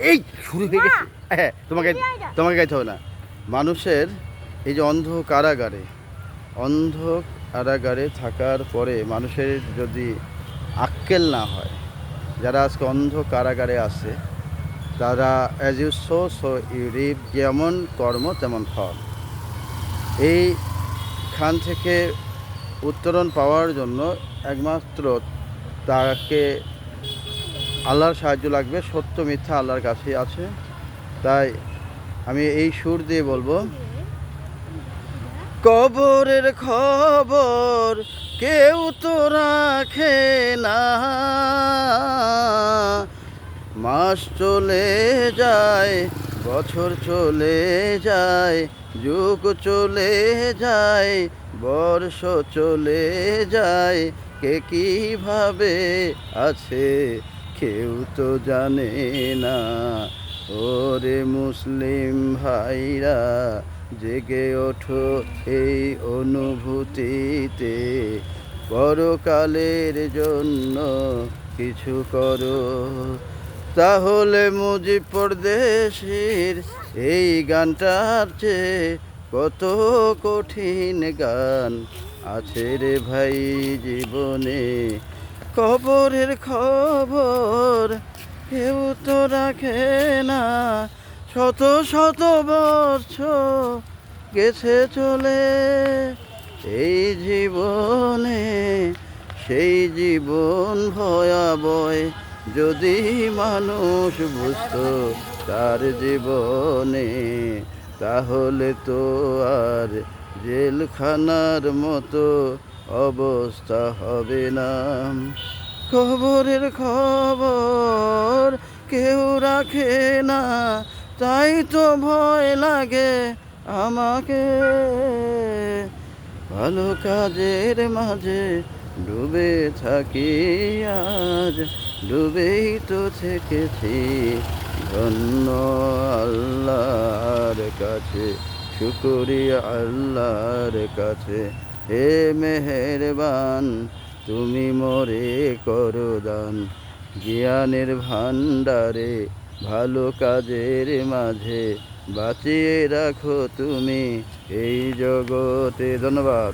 এই শুরু হয়ে গেছে। হ্যাঁ, তোমাকে তোমাকে গাইতে হবে না। মানুষের এই যে অন্ধ কারাগারে থাকার পরে মানুষের যদি আক্কেল না হয়, যারা আজকে অন্ধ কারাগারে আছে, তারা as you sow you reap, যেমন কর্ম তেমন ফল। এইখান থেকে উত্তরণ পাওয়ার জন্য একমাত্র তাকে আল্লাহর সাহায্য লাগবে। সত্য মিথ্যা আল্লাহর কাছেই আছে। তাই আমি এই সুর দিয়ে বলবো, কবরের খবর কেউ তো রাখে না, মাস চলে যায়, বছর চলে যায়, যুগ চলে যায়, বর্ষ চলে যায়, কে কিভাবে আছে কেউ তো জানে না। ওরে মুসলিম ভাইরা, জেগে ওঠো এই অনুভূতিতে, পরকালের জন্য কিছু করো। তাহলে মুজিব পরদেশীর এই গানটার চেয়ে কত কঠিন গান আছে রে ভাই জীবনে। কবরের খবর কেউ তো রাখে না, শত শত বছর গেছে চলে, এই জীবনে সেই জীবন ভয়াবহ। যদি মানুষ বুঝতো তার জীবনে, তাহলে তো আর জেলখানার মতো অবস্থা হবে না। খবরের খবর কেউ রাখে না, তাই তো ভয় লাগে আমাকে। ভালো কাজের মাঝে ডুবে থাকি আজ, ডুবেই তো থেকেছি। ধন্য আল্লাহর কাছে, শুকরিয়া আল্লাহর কাছে। হে মেহেরবান, তুমি মোরে করো দান, জ্ঞানের ভাণ্ডারে ভালো কাজের মাঝে বাঁচিয়ে রাখো তুমি এই জগতে। ধন্যবাদ।